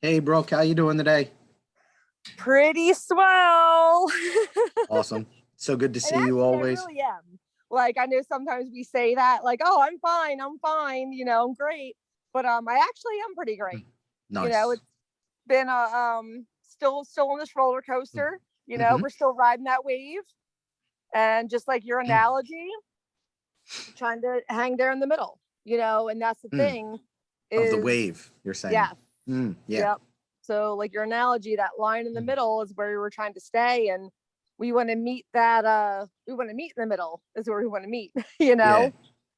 Hey, Brooke, how you doing today? Pretty swell. Awesome. So good to And see you actually, I always. really am. Like, I know sometimes we say that, like, oh, I'm fine, I'm great. But I actually am pretty great. Nice. It's been a still on this roller coaster. Mm-hmm. We're still riding that wave. And just like your analogy, trying to hang there in the middle, and that's the Mm. thing Of the is, wave, you're saying. yes, Yeah. yep. So like your analogy, that line in the middle is where we were trying to stay, and we want to meet in the middle is where we want to meet. Yeah.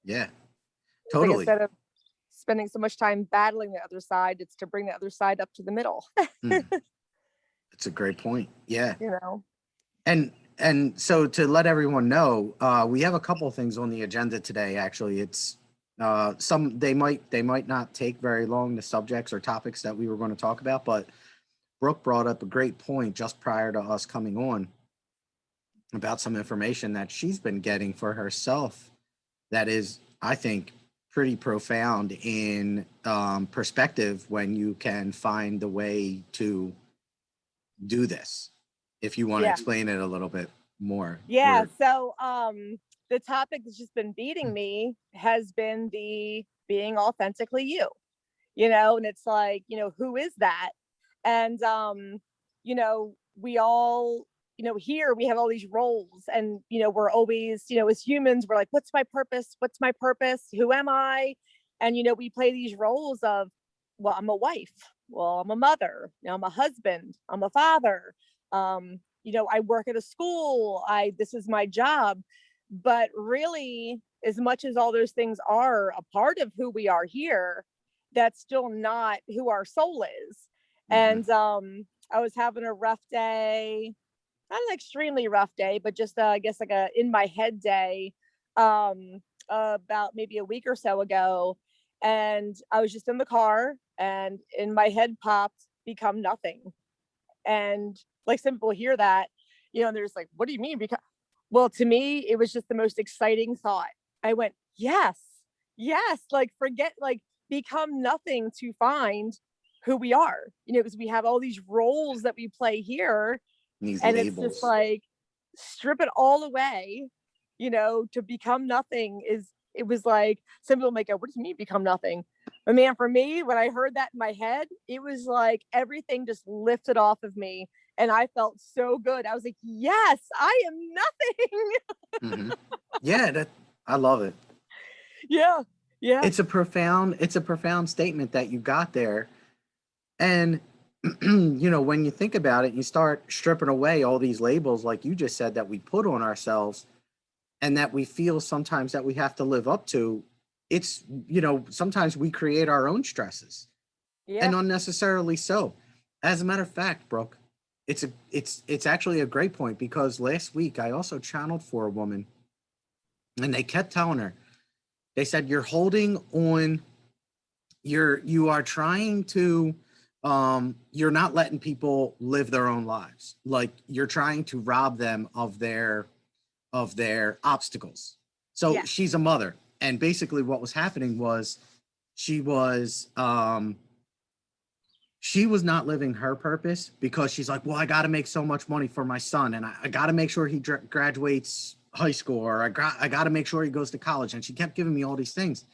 Yeah. Like Totally. instead of spending so much time battling the other side, it's to bring the other side up to the middle. Mm. It's a great point. Yeah. you know And so to let everyone know, we have a couple of things on the agenda today. Actually, it's some they might not take very long, the subjects or topics that we were going to talk about, but Brooke brought up a great point just prior to us coming on about some information that she's been getting for herself that is, I think, pretty profound in perspective when you can find the way to do this. If you want to yeah, explain it a little bit more, yeah. we're So the topic that's just been beating me has been the being authentically you. And it's like, who is that? And we all, here we have all these roles, and we're always, as humans, we're like, what's my purpose? What's my purpose? Who am I? And we play these roles of, well, I'm a wife, well, I'm a mother, I'm a husband, I'm a father, I work at a school, I this is my job. But really, as much as all those things are a part of who we are here, that's still not who our soul is. Mhm. And I was having a rough day, not an extremely rough day, but just I guess like a in my head day, about maybe a week or so ago. And I was just in the car, and in my head popped, become nothing. And like some people hear that, and they're just like, what do you mean? Because, well, to me, it was just the most exciting thought. I went, yes, yes, like forget, like become nothing to find who we are, because we have all these roles that we play here. These And it's just labels. like, strip it all away, to become nothing is, it was like, some people might go, what do you mean become nothing? But man, for me, when I heard that in my head, it was like everything just lifted off of me. And I felt so good. I was like, yes, I am nothing. Hmm. Yeah, that I love it. Yeah. Yeah. It's a profound statement that you got there. And when you think about it, you start stripping away all these labels, like you just said, that we put on ourselves and that we feel sometimes that we have to live up to. It's, sometimes we create our own stresses and Yeah. unnecessarily so. As a matter of fact, Brooke, it's actually a great point because last week I also channeled for a woman and they kept telling her, they said, you're holding on, you are trying to you're not letting people live their own lives. Like you're trying to rob them of their obstacles. So Yes. she's a mother, and basically what was happening was she was um she was not living her purpose because she's like, well, I got to make so much money for my son, and I got to make sure he graduates high school, or I got to make sure he goes to college. And she kept giving me all these things.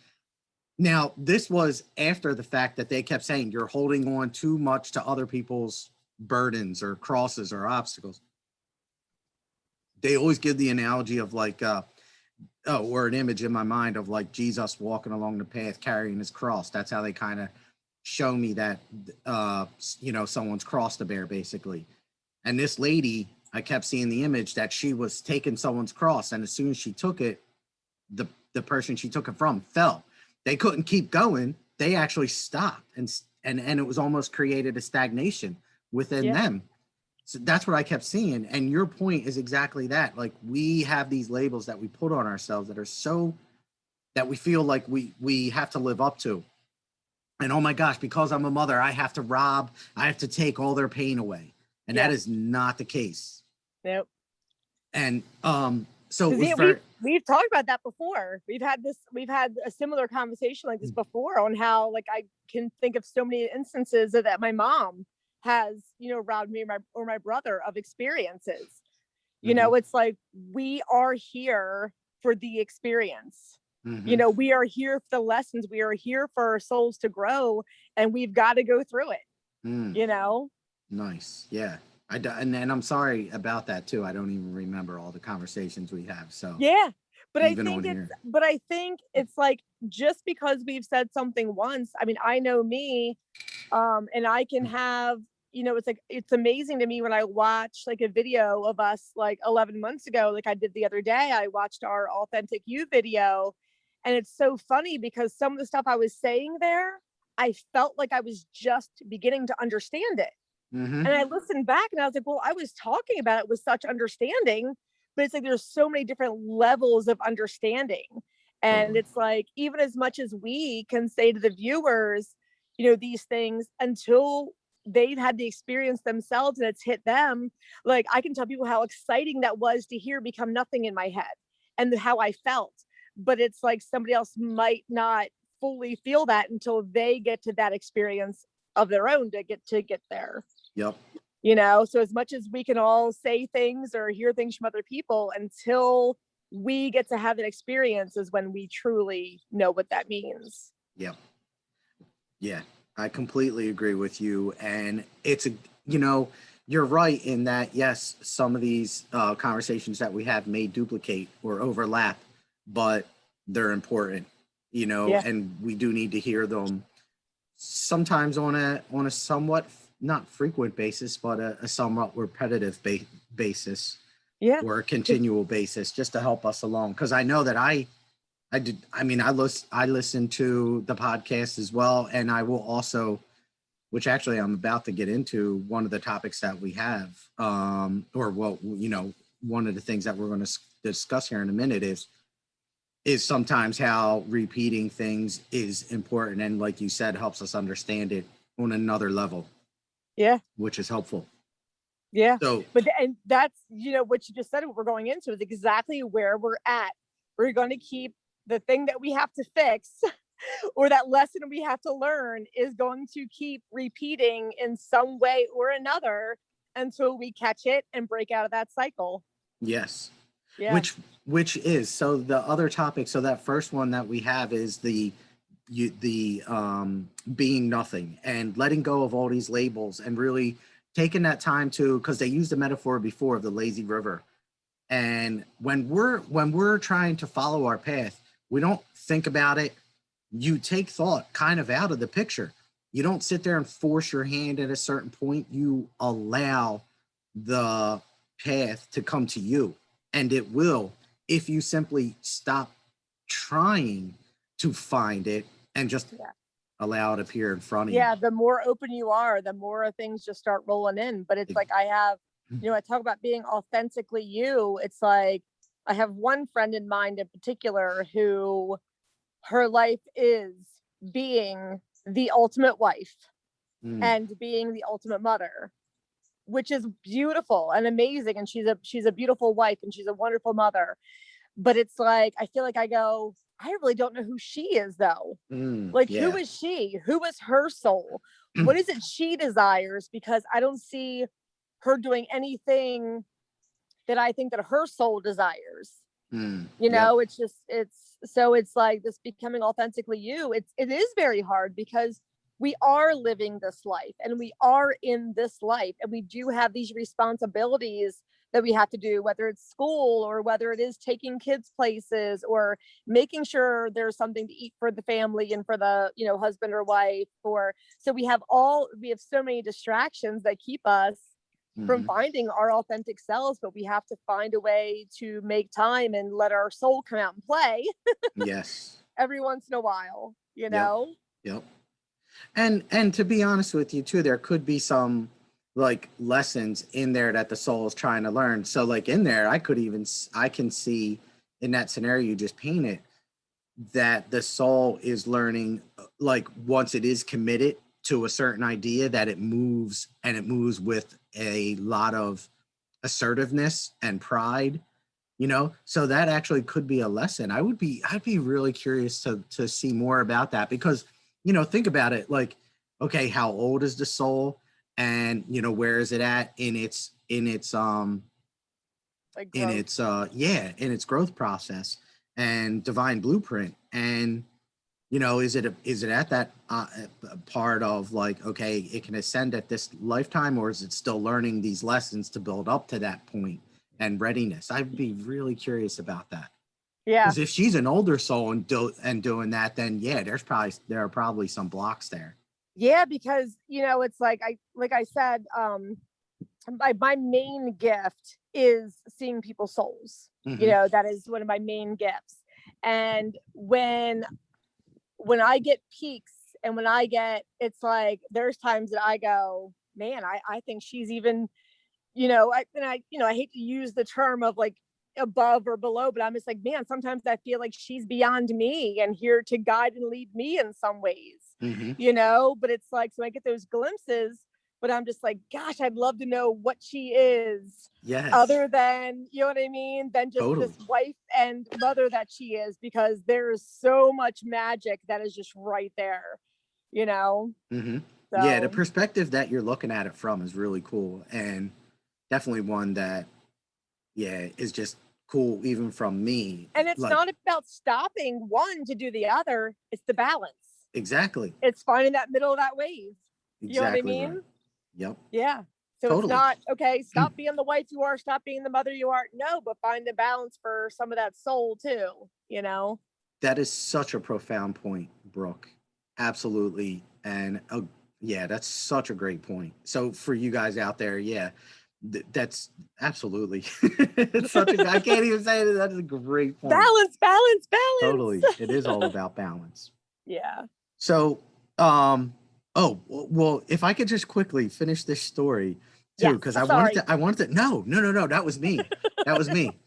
Now, this was after the fact that they kept saying you're holding on too much to other people's burdens or crosses or obstacles. They always give the analogy of like, or an image in my mind of like Jesus walking along the path carrying his cross. That's how they kind of show me that, someone's cross to bear, basically. And this lady, I kept seeing the image that she was taking someone's cross, and as soon as she took it, the person she took it from fell. They couldn't keep going. They actually stopped, and it was almost created a stagnation within Yeah. them. So that's what I kept seeing. And your point is exactly that. Like we have these labels that we put on ourselves that are so that we feel like we have to live up to. And oh my gosh, because I'm a mother, I have to take all their pain away. And that Yeah. is not the case. Nope. And so it Because was we very. we've talked about that before. We've had a similar conversation like this before on how like I can think of so many instances that my mom has, you know, robbed me or my brother of experiences. You Mm-hmm. know, it's like we are here for the experience. You Mm-hmm. know, we are here for the lessons. We are here for our souls to grow, and we've got to go through it. Mm. You know, Nice. Yeah. And I'm sorry about that too. I don't even remember all the conversations we have. So yeah. even on here. But I think it's like just because we've said something once. I mean, I know me, and I can have, you know, it's like it's amazing to me when I watch like a video of us like 11 months ago, like I did the other day. I watched our authentic you video, and it's so funny because some of the stuff I was saying there, I felt like I was just beginning to understand it. Mm-hmm. And I listened back and I was like, well, I was talking about it with such understanding, but it's like there's so many different levels of understanding. And Totally. it's like, even as much as we can say to the viewers, you know, these things until they've had the experience themselves and it's hit them, like I can tell people how exciting that was to hear become nothing in my head and how I felt. But it's like somebody else might not fully feel that until they get to that experience of their own to get there. Yep. You know, so as much as we can all say things or hear things from other people, until we get to have that experience is when we truly know what that means. Yep. Yeah. I completely agree with you. And it's a, you know, you're right in that, yes, some of these conversations that we have may duplicate or overlap, but they're important, you know, Yeah. and we do need to hear them sometimes on a somewhat not frequent basis, but a somewhat repetitive basis Yeah. or a continual basis, just to help us along. Because I know that I did. I mean, I listen to the podcast as well, and I will also, which actually I'm about to get into one of the topics that we have, or well, you know, one of the things that we're going to discuss here in a minute is sometimes how repeating things is important, and like you said, helps us understand it on another level, Yeah. which is helpful. Yeah. So And that's, you know, what you just said, what we're going into is exactly where we're at. We're going to keep the thing that we have to fix or that lesson we have to learn is going to keep repeating in some way or another until we catch it and break out of that cycle. yes, Yeah. which is so the other topic. So that first one that we have is the being nothing and letting go of all these labels and really taking that time to, because they used the metaphor before of the lazy river. And when we're trying to follow our path, we don't think about it. You take thought kind of out of the picture. You don't sit there and force your hand at a certain point. You allow the path to come to you, and it will if you simply stop trying to find it and just Yeah. allow it to appear in front of you. Yeah. The more open you are, the more things just start rolling in. But it's like I have, you know, I talk about being authentically you. It's like I have one friend in mind in particular who her life is being the ultimate wife Mm, and being the ultimate mother, which is beautiful and amazing. And she's a beautiful wife and she's a wonderful mother. But it's like I feel like I go, I really don't know who she is though. Like who yeah. is she? Who is her soul? What is it she desires? Because I don't see her doing anything that I think that her soul desires. You Yep. know, it's just it's like this becoming authentically you. It is very hard because we are living this life and we are in this life and we do have these responsibilities that we have to do, whether it's school or whether it is taking kids places or making sure there's something to eat for the family and for the, you know, husband or wife. Or so we have so many distractions that keep us from Hmm. finding our authentic selves, but we have to find a way to make time and let our soul come out and play Yes. every once in a while, you Yep. know? Yep. And to be honest with you too, there could be some like lessons in there that the soul is trying to learn. So like in there, I can see in that scenario you just painted that the soul is learning, like once it is committed to a certain idea, that it moves, and it moves with a lot of assertiveness and pride, you know, so that actually could be a lesson. I'd be really curious to see more about that, because, you know, think about it, like, okay, how old is the soul, and, you know, where is it at Like in growth. its yeah, in its growth process and divine blueprint. And, you know, is it at that part of like, okay, it can ascend at this lifetime, or is it still learning these lessons to build up to that point and readiness? I'd be really curious about that, Yeah. because if she's an older soul and doing that, then yeah, there are probably some blocks there. Yeah, because it's like I said, my main gift is seeing people's souls. Mm-hmm. That is one of my main gifts. And when I get peaks, and when I get, it's like there's times that I go, man, I think she's even, I hate to use the term of like above or below, but I'm just like, man, sometimes I feel like she's beyond me and here to guide and lead me in some ways, Mm-hmm. but it's like, so I get those glimpses, but I'm just like, gosh, I'd love to know what she is Yes, other than, you know what I mean, than just this totally. wife and mother that she is, because there's so much magic that is just right there, you know? Mm-hmm. Yeah, the So, perspective that you're looking at it from is really cool, and definitely one that, yeah, is just cool even from me. and it's Like, not about stopping one to do the other, it's the balance. exactly, It's finding that middle of that wave. You know what I exactly mean? right. Yep, Yeah. So it's totally. not, okay, stop being the wife you are, stop being the mother you are. No, but find the balance for some of that soul too. That is such a profound point, Brooke. Absolutely. And yeah, that's such a great point. So for you guys out there, yeah, that's absolutely. It's such a, I can't even say it. That is a great point. Balance, balance, balance. Totally. It is all about balance. Yeah. So, oh, well, if I could just quickly finish this story too, Yes. because Sorry. I wanted to, no, no, no, no, that was me. That was me.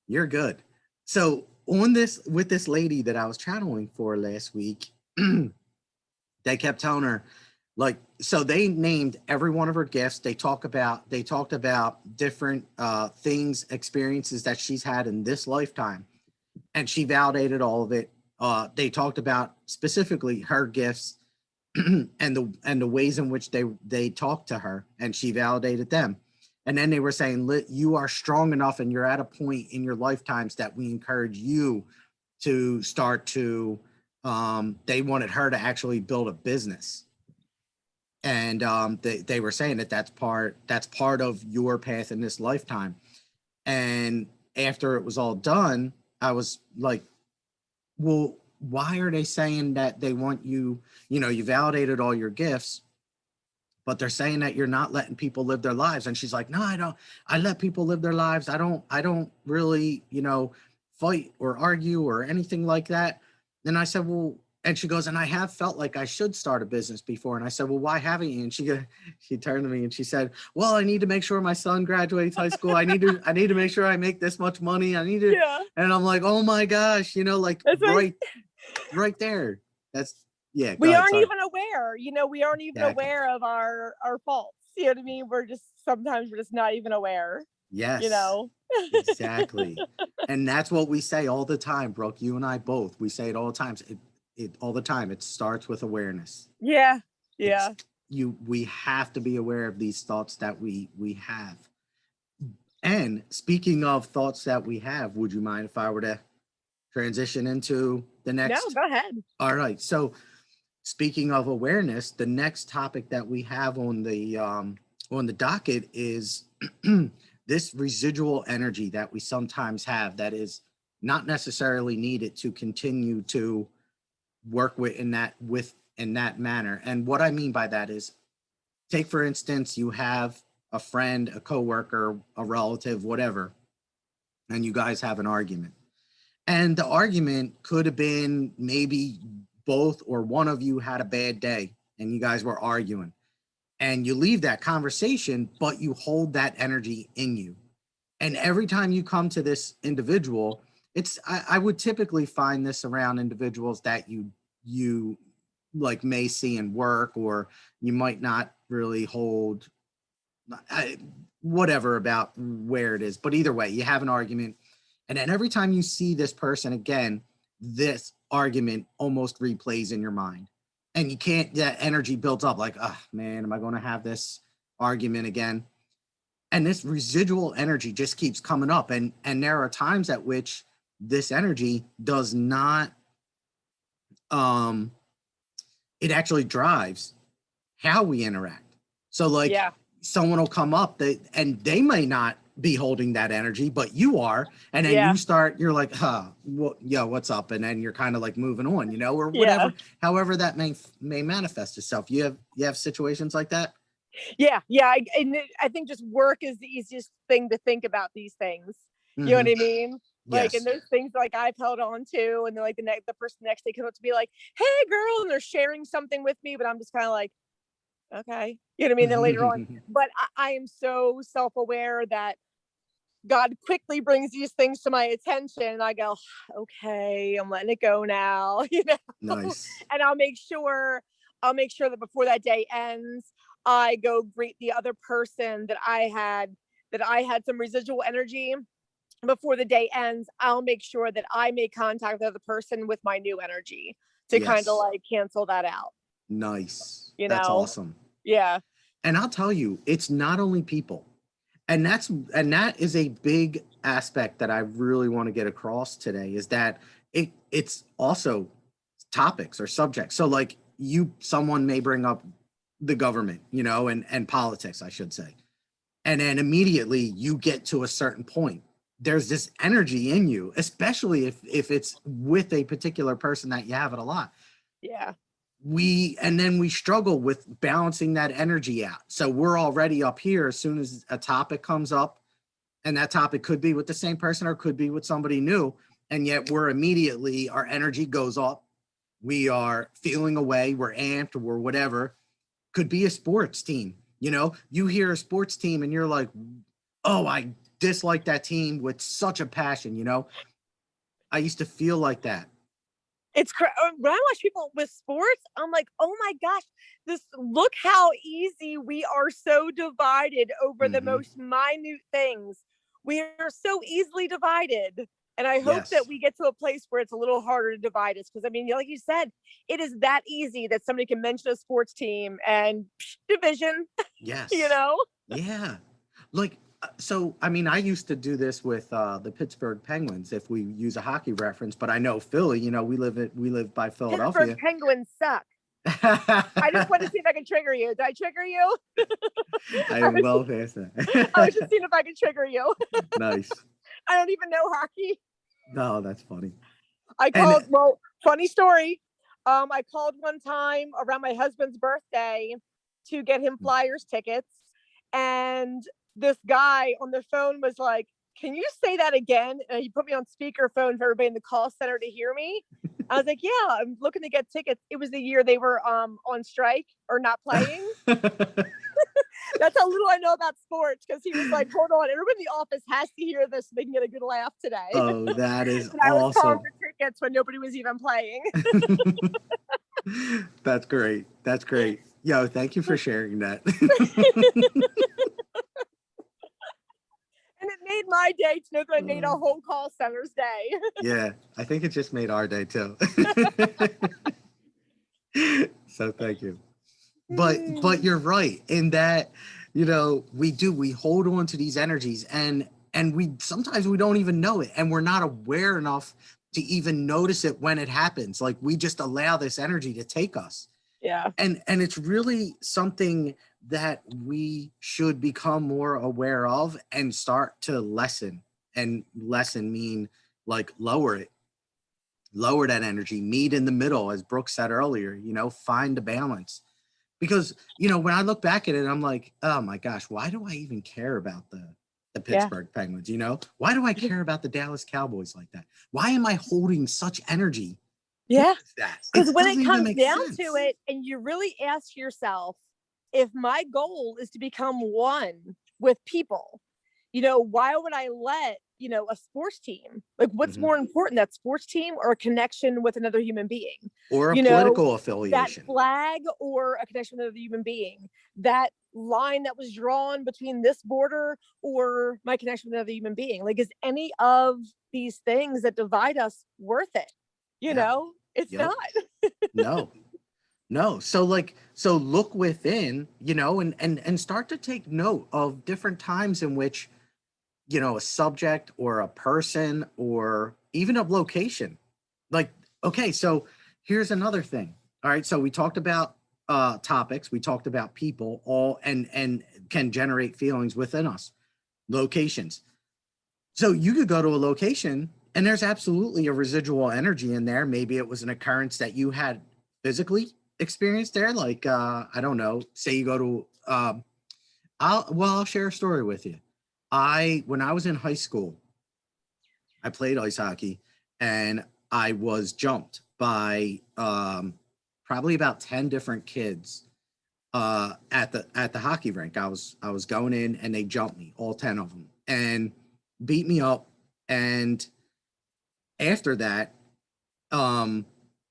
You're good. So on this, with this lady that I was channeling for last week, they kept telling her, like, so they named every one of her gifts. They talked about different things, experiences that she's had in this lifetime, and she validated all of it. They talked about specifically her gifts and the ways in which they talked to her, and she validated them. And then they were saying, you are strong enough and you're at a point in your lifetimes that we encourage you to start to, they wanted her to actually build a business. And they were saying that that's part of your path in this lifetime. And after it was all done, I was like, well, why are they saying that they want you, you know, you validated all your gifts, but they're saying that you're not letting people live their lives? And she's like, no, I don't. I let people live their lives. I don't really, you know, fight or argue or anything like that. And I said, well, and she goes, and I have felt like I should start a business before. And I said, well, why haven't you? And she turned to me and she said, well, I need to make sure my son graduates high school. I need to make sure I make this much money. I need to, Yeah. and I'm like, oh my gosh, you know, like That's right. right there. That's, yeah, go We ahead. aren't Sorry. even aware, we aren't even Exactly. aware of our faults. You know what I mean? Sometimes we're just not even aware, you Yes, know? exactly. And that's what we say all the time, Brooke. You and I both. We say it all the time. It all the time. It starts with awareness. Yeah. It's Yeah. we have to be aware of these thoughts that we have. And speaking of thoughts that we have, would you mind if I were to transition into the No, next? go ahead. All right. So speaking of awareness, the next topic that we have on the docket is this residual energy that we sometimes have that is not necessarily needed to continue to work with in that manner. And what I mean by that is, take for instance, you have a friend, a coworker, a relative, whatever, and you guys have an argument. And the argument could have been maybe both or one of you had a bad day and you guys were arguing, and you leave that conversation, but you hold that energy in you. And every time you come to this individual, I would typically find this around individuals that you like may see in work, or you might not really hold whatever about where it is. But either way, you have an argument And then every time you see this person again, this argument almost replays in your mind. And you can't, that energy builds up like, oh man, am I going to have this argument again? And this residual energy just keeps coming up. And there are times at which this energy does not, it actually drives how we interact. So like Yeah. someone will come up and they may not be holding that energy, but you are. And then Yeah. you're like, what's up? And then you're kind of like moving on, you know, or Yeah. whatever, however that may manifest itself. You have situations like that? Yeah. I think just work is the easiest thing to think about these things. You know what I Mhm. mean? Like, and Yes. there's things like I've held on to, and then like the person next day comes up to be like, "Hey, girl," and they're sharing something with me, but I'm just kind of like, okay, you know what I mean? Then later on, but I am so self-aware that God quickly brings these things to my attention, and I go, okay, I'm letting it go now, you know. Nice. And I'll make sure that before that day ends, I go greet the other person that I had some residual energy. Before the day ends, I'll make sure that I make contact with the other person with my new energy to kind of Yes. like cancel that out, Nice. you That's know? awesome. Yeah. And I'll tell you, it's not only people. And that is a big aspect that I really want to get across today is that it's also topics or subjects. So like someone may bring up the government, you know, and politics, I should say. And then immediately you get to a certain point. There's this energy in you, especially if it's with a particular person that you have it a lot. Yeah. And then we struggle with balancing that energy out. So we're already up here as soon as a topic comes up, and that topic could be with the same person or could be with somebody new. And yet our energy goes up. We are feeling away, we're amped, we're whatever. Could be a sports team. You know, you hear a sports team and you're like, oh, I dislike that team with such a passion, you know. I used to feel like that. When I watch people with sports, I'm like, oh my gosh, look how easy we are so divided over the Mm-hmm. most minute things. We are so easily divided. And I hope that Yes. we get to a place where it's a little harder to divide us. Because I mean, like you said, it is that easy that somebody can mention a sports team and division, you Yes. know? Yeah. Like, so, I mean, I used to do this with the Pittsburgh Penguins, if we use a hockey reference, but I know Philly, you know, we live by Pittsburgh Philadelphia. Penguins suck. I just want to see if I can trigger you. Did I trigger you? I I am was, well past I was that. just seeing if I could trigger you. Nice. I don't even know hockey. No, that's funny. I And called, funny story. I called one time around my husband's birthday to get him Flyers tickets. And this guy on the phone was like, can you say that again? And he put me on speakerphone for everybody in the call center to hear me. I was like, yeah, I'm looking to get tickets. It was the year they were on strike or not playing. That's how little I know about sports, because he was like, hold on, everybody in the office has to hear this so they can get a good laugh today. oh, that is And I was calling awesome. for tickets when nobody was even playing. That's great. That's great. Yo, thank you for sharing that. And it made my day to know that I made a whole call center's day. Yeah, I think it just made our day too. So thank you. But you're right in that, you know, we hold on to these energies and we sometimes we don't even know it, and we're not aware enough to even notice it when it happens. Like we just allow this energy to take us. Yeah. And it's really something that we should become more aware of and start to lessen. And lessen mean like lower that energy, meet in the middle, as Brooke said earlier, you know, find a balance. Because, you know, when I look back at it, I'm like, oh my gosh, why do I even care about the Yeah. Pittsburgh Penguins? You know, why do I care about the Dallas Cowboys like that? Why am I holding such energy Yeah. towards that? Because It when it doesn't even comes make down sense. to it, and you really ask yourself, if my goal is to become one with people, why would I let, a sports team, like what's Hmm. more important, that sports team or a connection with another human being? Or a You know, political that affiliation. flag or a connection with another human being, that line that was drawn between this border or my connection with another human being. Like, is any of these things that divide us worth it? Yeah. It's Yep. not. No. No. So like, so look within, and start to take note of different times in which, a subject or a person or even a location. Like, okay, so here's another thing. All right. So we talked about topics, we talked about people, all and can generate feelings within us. Locations. So you could go to a location and there's absolutely a residual energy in there. Maybe it was an occurrence that you had physically experienced there. Like, I don't know, say you go to, I'll share a story with you. When I was in high school, I played ice hockey and I was jumped by, probably about 10 different kids, at the hockey rink. I was going in and they jumped me, all 10 of them, and beat me up. And after that, um,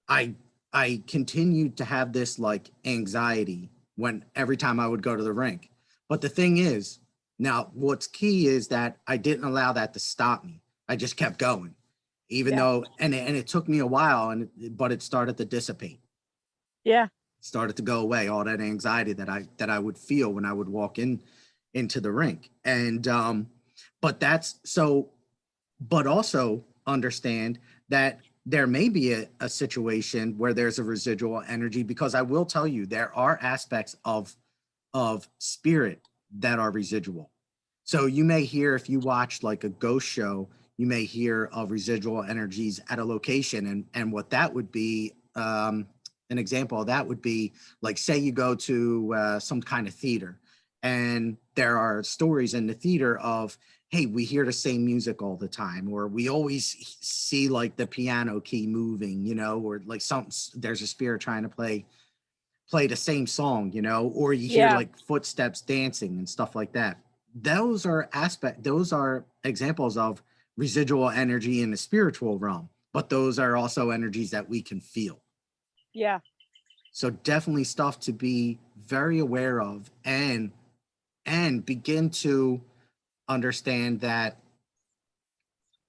I I continued to have this like anxiety when every time I would go to the rink. But the thing is, now what's key is that I didn't allow that to stop me. I just kept going, even Yeah. though, and it took me a while, but it started to dissipate, Yeah. started to go away, all that anxiety that I would feel when I would walk into the rink. And but that's so but also understand that there may be a situation where there's a residual energy, because I will tell you there are aspects of spirit that are residual. So you may hear, if you watch like a ghost show, you may hear of residual energies at a location. And what that would be, an example of that would be, like, say you go to some kind of theater, and there are stories in the theater of, hey, we hear the same music all the time, or we always see like the piano key moving, or like there's a spirit trying to play the same song, or you hear Yeah. like footsteps dancing and stuff like that. Those are examples of residual energy in the spiritual realm, but those are also energies that we can feel. Yeah. So definitely stuff to be very aware of, and begin to understand that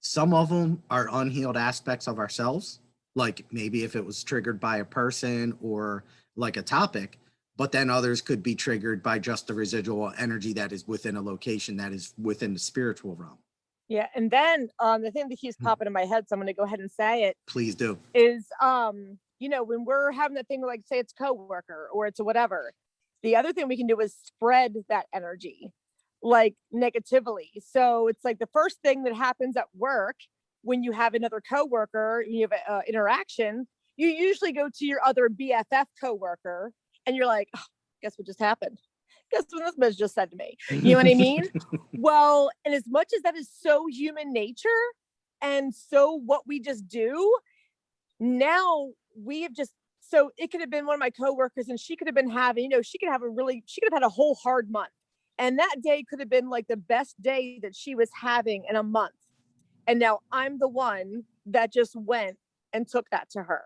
some of them are unhealed aspects of ourselves, like maybe if it was triggered by a person or like a topic, but then others could be triggered by just the residual energy that is within a location that is within the spiritual realm. Yeah. And then the thing that keeps Hmm. popping in my head, so I'm gonna go ahead and say it, Please do. is when we're having that thing, like say it's coworker or it's a whatever, the other thing we can do is spread that energy like negatively. So it's like the first thing that happens at work when you have another coworker, you have an interaction, you usually go to your other BFF coworker and you're like, oh, guess what just happened? Guess what this bitch just said to me? You know what I mean? Well, and as much as that is so human nature and so what we just do, now we have just, so it could have been one of my coworkers and she could have been having, she could have had a whole hard month. And that day could have been like the best day that she was having in a month. And now I'm the one that just went and took that to her.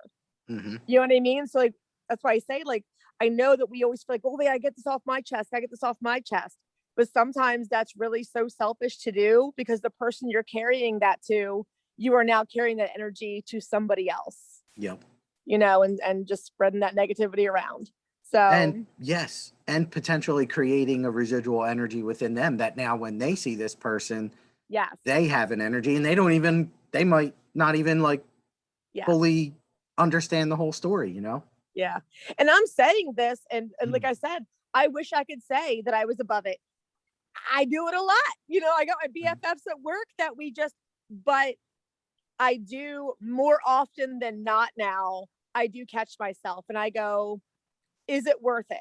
Hmm. You know what I mean? So like that's why I say, like, I know that we always feel like, oh wait, I get this off my chest. I get this off my chest. But sometimes that's really so selfish to do, because the person you're carrying that to, you are now carrying that energy to somebody else, Yep. and just spreading that negativity around. So And yes, and potentially creating a residual energy within them that now when they see this person, yes, they have an energy, and they might not even like yes, fully understand the whole story. yeah. And I'm saying this, and like Mm. I said, I wish I could say that I was above it. I do it a lot. I got my BFFs at work that we just, but I do more often than not now. I do catch myself and I go, is it worth it?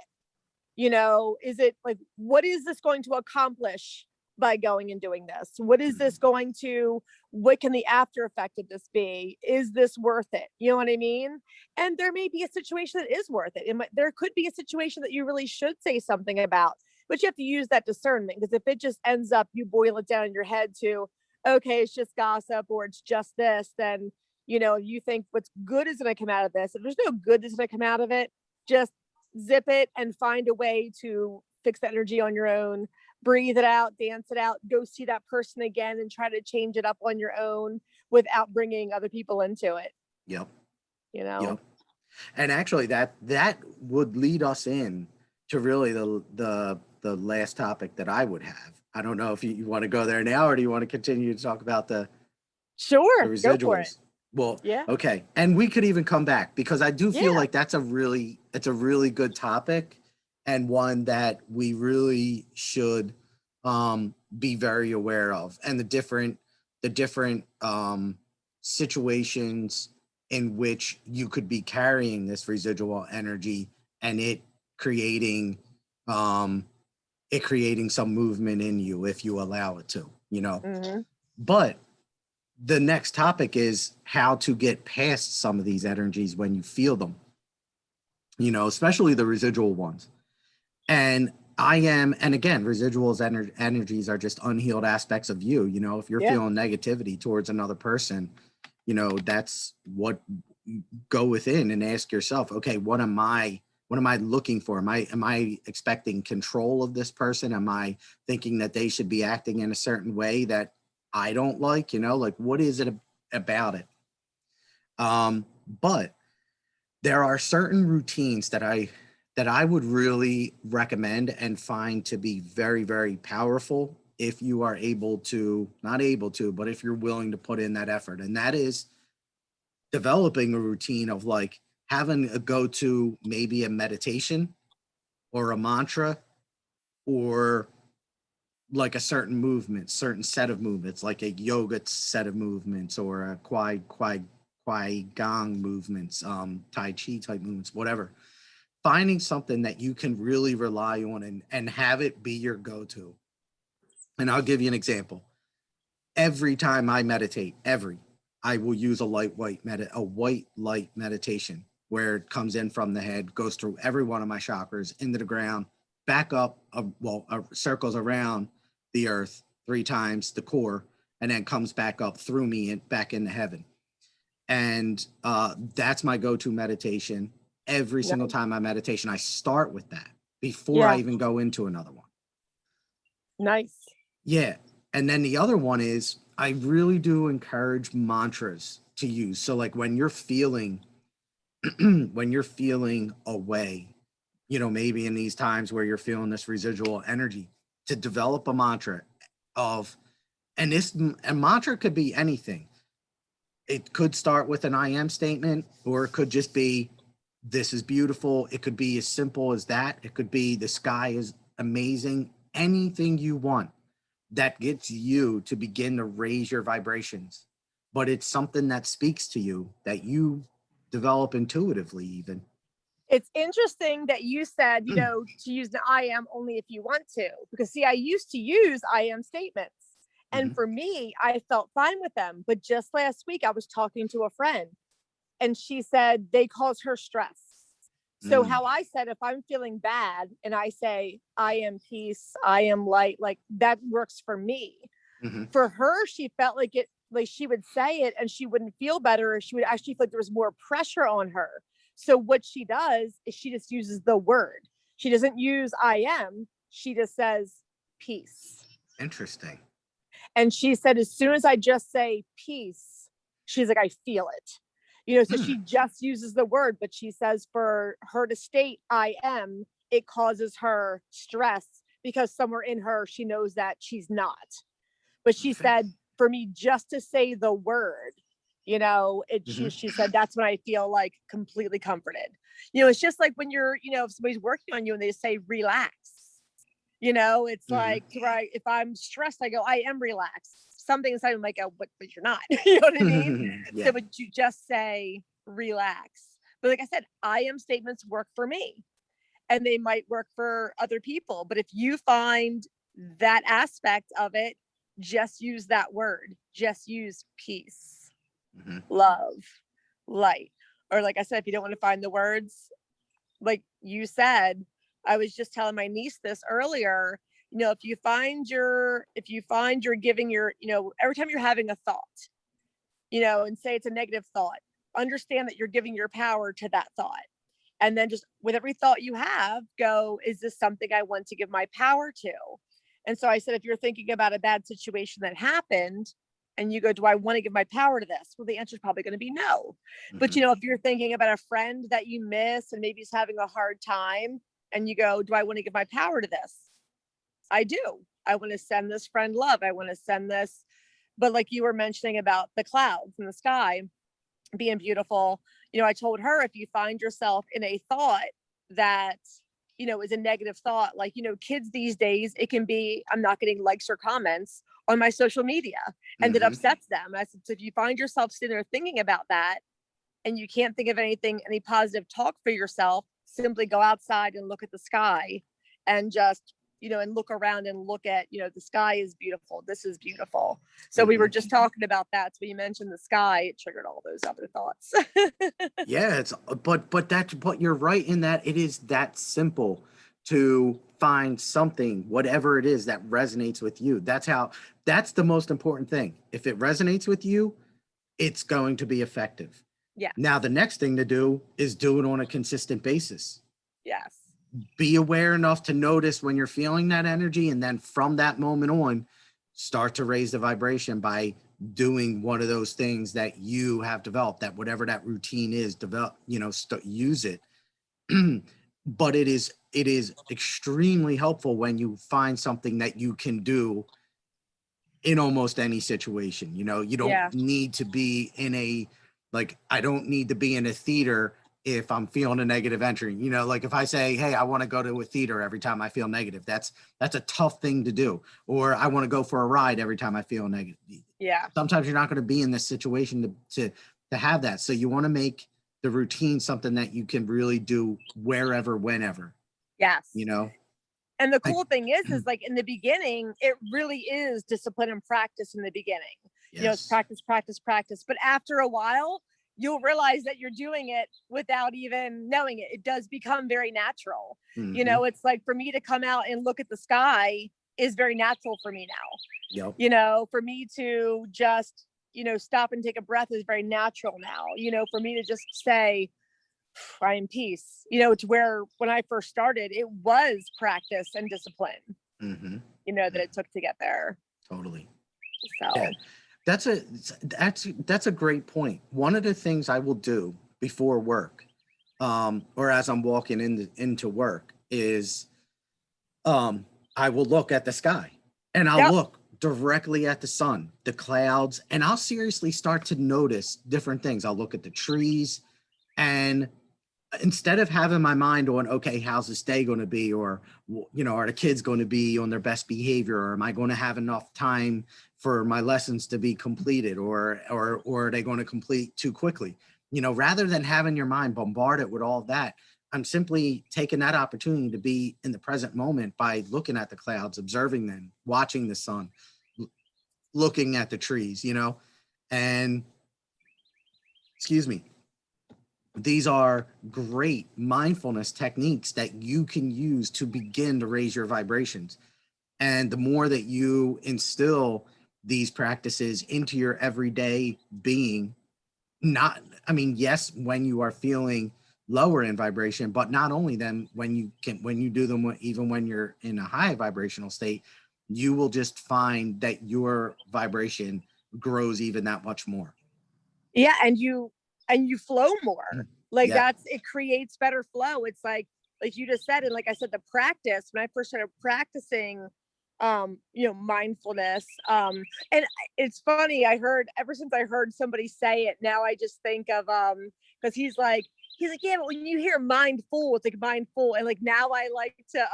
Is it like, what is this going to accomplish by going and doing this? What can the after effect of this be? Is this worth it? You know what I mean? And there may be a situation that is worth it. There could be a situation that you really should say something about. but you have to use that discernment, because if it just ends up, you boil it down in your head to, okay, it's just gossip or it's just this, then, you think what's good is going to come out of this. If there's no good that's going to come out of it, just zip it and find a way to fix the energy on your own, breathe it out, dance it out, go see that person again and try to change it up on your own without bringing other people into it. Yep. Yep. And actually that would lead us in to really the last topic that I would have. I don't know if you want to go there now, or do you want to continue to talk about the residuals? Go for it. Well, yeah. Okay. And we could even come back, because I do feel like it's a really good topic, and one that we really should be very aware of, and the different situations in which you could be carrying this residual energy, and it creating some movement in you if you allow it to, Mm-hmm. But the next topic is how to get past some of these energies when you feel them, especially the residual ones. And again, residuals energies are just unhealed aspects of you. If you're feeling negativity towards another person, that's what, go within and ask yourself, okay, what am I looking for? Am I expecting control of this person? Am I thinking that they should be acting in a certain way that I don't like? Like, what is it about it? But there are certain routines that I would really recommend and find to be very, very powerful if you are but if you're willing to put in that effort. And that is developing a routine of like having a go-to, maybe a meditation or a mantra, or like a certain set of movements, like a yoga set of movements, or a Kwai Gong movements, Tai Chi type movements, whatever. Finding something that you can really rely on and have it be your go-to. And I'll give you an example. Every time I meditate, I will use a white light meditation, where it comes in from the head, goes through every one of my chakras, into the ground, back up, circles around the earth 3 times, the core, and then comes back up through me and back into heaven. And that's my go-to meditation. Every single time I meditation, I start with that before I even go into another one. Nice. Yeah. And then the other one is, I really do encourage mantras to use. So like when you're feeling away, maybe in these times where you're feeling this residual energy, to develop a mantra and a mantra could be anything. It could start with an I am statement, or it could just be, this is beautiful. It could be as simple as that. It could be, the sky is amazing. Anything you want that gets you to begin to raise your vibrations. But it's something that speaks to you, that you develop intuitively even. It's interesting that you said, to use the I am only if you want to, because see, I used to use I am statements. And for me, I felt fine with them. But just last week, I was talking to a friend, and she said they cause her stress. So how I said, if I'm feeling bad and I say, I am peace, I am light, like that works for me. For her, she felt like she would say it and she wouldn't feel better, or she would actually feel like there was more pressure on her. So what she does is she just uses the word. She doesn't use I am. She just says peace. Interesting. And she said, as soon as I just say peace, she's like, I feel it. So she just uses the word, but she says for her to state I am, it causes her stress, because somewhere in her, she knows that she's not. But she said, for me, just to say the word, she said, that's when I feel like completely comforted. It's just like when you're, if somebody's working on you and they say, relax, it's like, right. If I'm stressed, I go, I am relaxed. Something inside I'm like, oh, but you're not, you know what I mean? So, but you just say, relax. But like I said, I am statements work for me, and they might work for other people. But if you find that aspect of it, just use that word. Just use peace, love, light. Or like I said, if you don't want to find the words, like you said, I was just telling my niece this earlier. If you find you're giving your, every time you're having a thought, and say it's a negative thought, understand that you're giving your power to that thought. And then just with every thought you have, go, is this something I want to give my power to? And so I said, if you're thinking about a bad situation that happened and you go, do I want to give my power to this? Well, the answer is probably going to be no. But, Mhm. if you're thinking about a friend that you miss and maybe he's having a hard time and you go, do I want to give my power to this? I do. I want to send this friend love. I want to send this. But like you were mentioning about the clouds in the sky being beautiful, I told her, if you find yourself in a thought that, is a negative thought, like, kids these days, it can be, I'm not getting likes or comments on my social media, and it Mhm. upsets them. I said, so if you find yourself sitting there thinking about that and you can't think of any positive talk for yourself, simply go outside and look at the sky and just, and look around and look at, the sky is beautiful. This is beautiful. So we were Mhm. just talking about that. So you mentioned the sky, it triggered all those other thoughts. Yeah, but you're right in that it is that simple to find something, whatever it is that resonates with you. That's the most important thing. If it resonates with you, it's going to be effective. Yes. Now, the next thing to do is do it on a consistent basis. Yes. Be aware enough to notice when you're feeling that energy, and then from that moment on, start to raise the vibration by doing one of those things that you have developed, that whatever that routine is, develop, use it. But it is extremely helpful when you find something that you can do in almost any situation. You don't Yeah. need to be in a, like, I don't need to be in a theater if I'm feeling a negative entry. Like if I say, hey, I want to go to a theater every time I feel negative, that's a tough thing to do. Or I want to go for a ride every time I feel negative. Yeah. Sometimes you're not going to be in this situation to have that. So you want to make the routine something that you can really do wherever, whenever, Yes. you know? And the Like, cool thing is like in the beginning, it really is discipline and practice in the beginning. It's yes. practice, practice, practice. But after a while, you'll realize that you're doing it without even knowing it. It does become very natural. Mm-hmm. It's like for me to come out and look at the sky is very natural for me now. Yep. For me to just, stop and take a breath is very natural now. For me to just say, I am peace. It's where when I first started, it was practice and discipline, Mm-hmm. that it took to get there. Totally. Yeah. So, That's a great point. One of the things I will do before work, or as I'm walking into work, is I will look at the sky, and I'll yep. look directly at the sun, the clouds, and I'll seriously start to notice different things. I'll look at the trees, and instead of having my mind on, okay, how's this day going to be, or are the kids going to be on their best behavior, or am I going to have enough time for my lessons to be completed, or are they going to complete too quickly, rather than having your mind bombarded with all of that, I'm simply taking that opportunity to be in the present moment by looking at the clouds, observing them, watching the sun, looking at the trees, and excuse me, these are great mindfulness techniques that you can use to begin to raise your vibrations. And the more that you instill these practices into your everyday being, not, I mean, yes, when you are feeling lower in vibration, but not only then, when you do them, even when you're in a high vibrational state, you will just find that your vibration grows even that much more. Yeah. And you flow more. Like Yeah. it creates better flow. It's like you just said, and like I said, the practice, when I first started practicing, mindfulness, and it's funny, ever since I heard somebody say it, now I just think of, because he's like, yeah, but when you hear mindful, it's like mindful. And like, now I like to,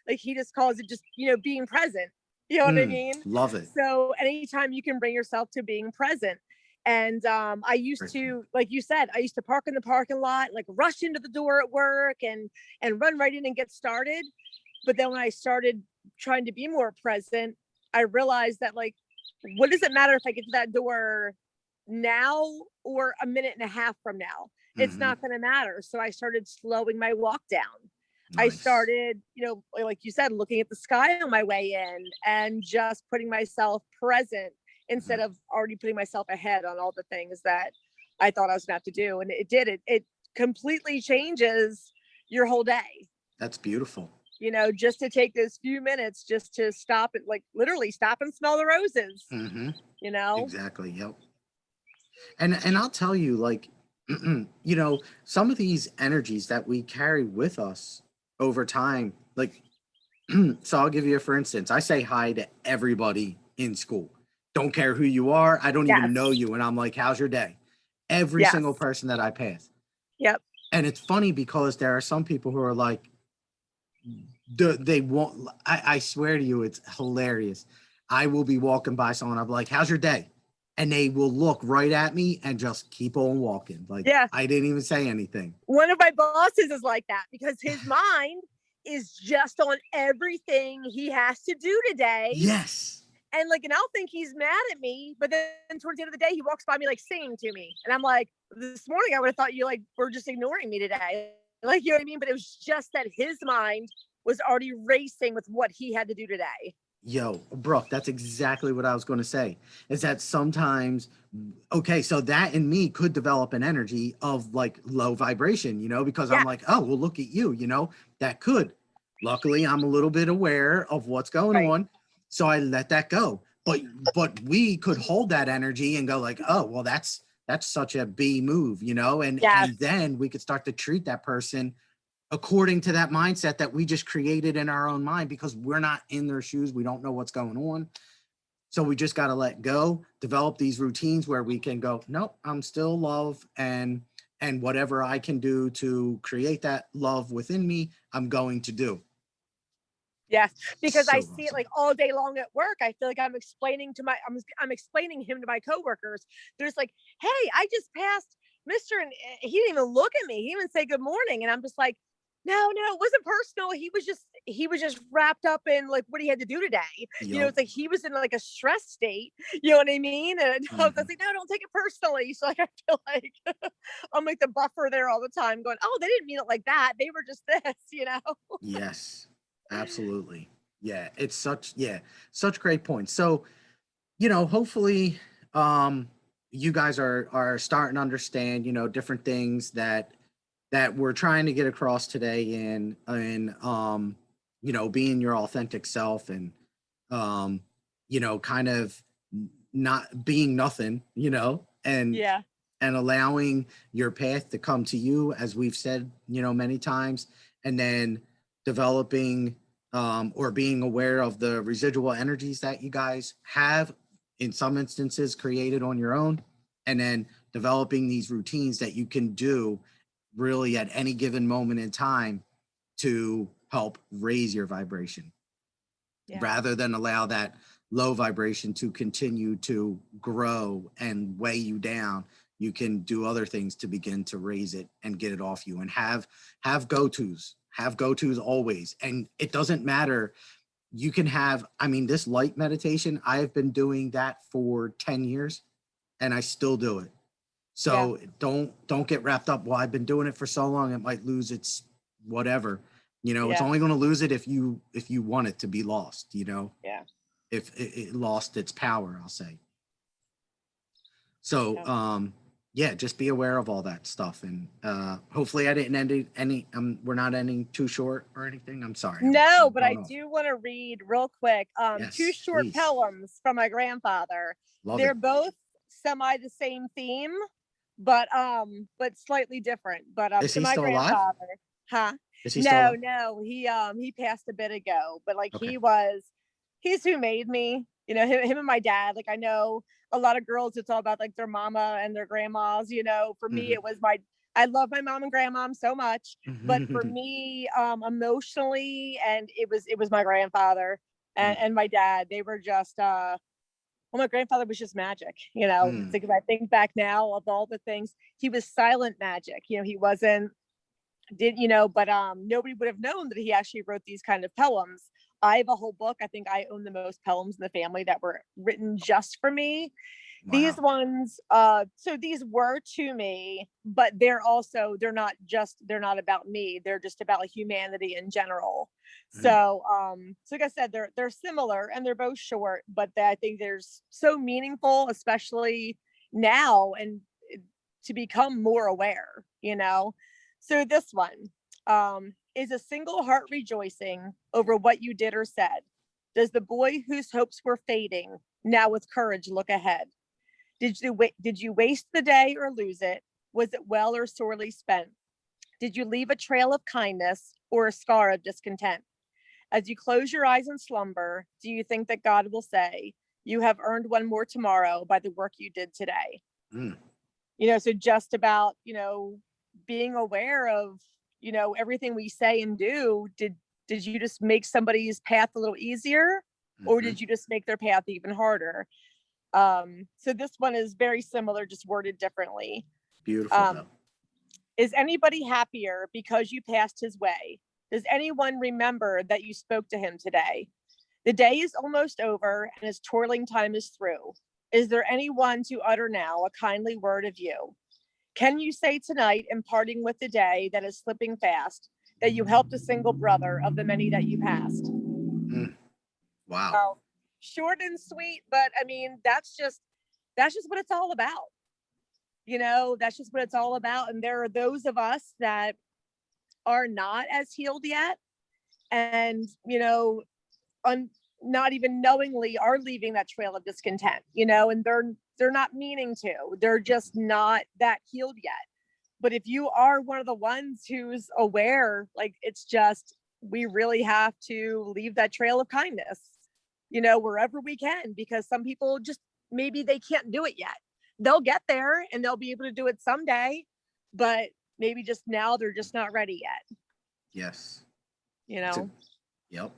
like he just calls it just, being present. You know what I mean? Love it. So anytime you can bring yourself to being present. And I used to, like you said, I used to park in the parking lot, like rush into the door at work and run right in and get started. But then when I started trying to be more present, I realized that, like, what does it matter if I get to that door now or a minute and a half from now? It's Mm-hmm. not going to matter. So I started slowing my walk down. I Nice. started, like you said, looking at the sky on my way in and just putting myself present instead Mhm. of already putting myself ahead on all the things that I thought I was gonna have to do. And it did it. It completely changes your whole day. That's beautiful. Just to take those few minutes just to stop and like literally stop and smell the roses, Hmm. you know? Exactly. Yep. And I'll tell you, like, some of these energies that we carry with us over time, like, so I'll give you a for instance. I say hi to everybody in school. Don't care who you are. I don't even know Yes. you. And I'm like, how's your day? Every single Yes. person that I pass. Yep. And it's funny because there are some people who are like, they won't. I swear to you, it's hilarious. I will be walking by someone. I'll be like, how's your day? And they will look right at me and just keep on walking. Like Yeah. I didn't even say anything. One of my bosses is like that because his mind is just on everything he has to do today. Yes. And I'll think he's mad at me, but then towards the end of the day, he walks by me like singing to me. And I'm like, this morning I would have thought you like were just ignoring me today. Like, you know what I mean? But it was just that his mind was already racing with what he had to do today. Yo, Brooke, that's exactly what I was going to say. Is that sometimes, okay, so that in me could develop an energy of like low vibration, because I'm Yeah. like, oh, well, look at you, that could. Luckily, I'm a little bit aware of what's going Right. on, so I let that go. But we could hold that energy and go like, oh, well, that's such a B move, and Yes. then we could start to treat that person according to that mindset that we just created in our own mind because we're not in their shoes. We don't know what's going on. So we just got to let go, develop these routines where we can go, nope, I'm still love. And whatever I can do to create that love within me, I'm going to do. Yes, because I So see it awesome. like all day long at work. I feel like I'm explaining him to my coworkers. There's like, hey, I just passed Mister, and he didn't even look at me. He didn't even say good morning, and I'm just like, no, it wasn't personal. He was just wrapped up in like what he had to do today. Yup. It's like he was in like a stress state. You know what I mean? And I was Mhm. like, no, don't take it personally. So like I feel like I'm like the buffer there all the time, going, oh, they didn't mean it like that. They were just this. Yes, absolutely. Yeah, it's such great points. So, hopefully, um, you guys are starting to understand, different things that we're trying to get across today in being your authentic self and um, kind of not being nothing, Yeah. and allowing your path to come to you, as we've said, many times, and then developing or being aware of the residual energies that you guys have, in some instances, created on your own, and then developing these routines that you can do really at any given moment in time to help raise your vibration Yeah. rather than allow that low vibration to continue to grow and weigh you down. You can do other things to begin to raise it and get it off you, and have go-to's always. And it doesn't matter. You can have, I mean, this light meditation, I have been doing that for 10 years and I still do it. Yeah. So don't get wrapped up. Well, I've been doing it for so long, it might lose its whatever. It's Yeah. only going to lose it if you want it to be lost. Yeah. If it lost its power, I'll say. So Yeah. yeah, just be aware of all that stuff, and hopefully I didn't end any. We're not ending too short or anything. I'm sorry. No, I'm but I going off. do want to read real quick two Yes, short please. poems from my grandfather. Love They're it. both semi the same theme, but slightly different. But Is to he my still alive? grandfather, huh? Is he still No, alive? no, he passed a bit ago, but like Okay. he's who made me. Him and my dad. Like I know a lot of girls, it's all about like their mama and their grandmas. For me, Hmm. it was my I love my mom and grandmom so much, but for me, emotionally, and it was my grandfather and my dad. They were just well, my grandfather was just magic. It's like if I think back now of all the things, he was silent magic. He wasn't did but nobody would have known that he actually wrote these kind of poems. I have a whole book. I think I own the most poems in the family that were written just for me. These Wow. ones, so these were to me, but they're not about me. They're just about humanity in general. Mm, So like I said, they're similar and they're both short, but I think there's so meaningful, especially now, and to become more aware, So this one, is a single heart rejoicing over what you did or said? Does the boy whose hopes were fading now with courage look ahead? Did you waste the day or lose it? Was it well or sorely spent? Did you leave a trail of kindness or a scar of discontent? As you close your eyes in slumber, do you think that God will say, "You have earned one more tomorrow by the work you did today"? mm, So just about, being aware of, everything we say and do. Did you just make somebody's path a little easier, or mhm. did you just make their path even harder? So this one is very similar, just worded differently. Beautiful Um, though. is anybody happier because you passed his way? Does anyone remember that you spoke to him today? The day is almost over and his toiling time is through. Is there anyone to utter now a kindly word of you? Can you say tonight, in parting with the day that is slipping fast, that you helped a single brother of the many that you passed? Mm, wow. Oh, short and sweet, but I mean, that's just what it's all about. That's just what it's all about. And there are those of us that are not as healed yet, and un, not even knowingly are leaving that trail of discontent. And they're not meaning to. They're just not that healed yet. But if you are one of the ones who's aware, like, it's just, we really have to leave that trail of kindness, wherever we can, because some people just, maybe they can't do it yet. They'll get there and they'll be able to do it someday, but maybe just now they're just not ready yet, Yes. you It's a know? yep.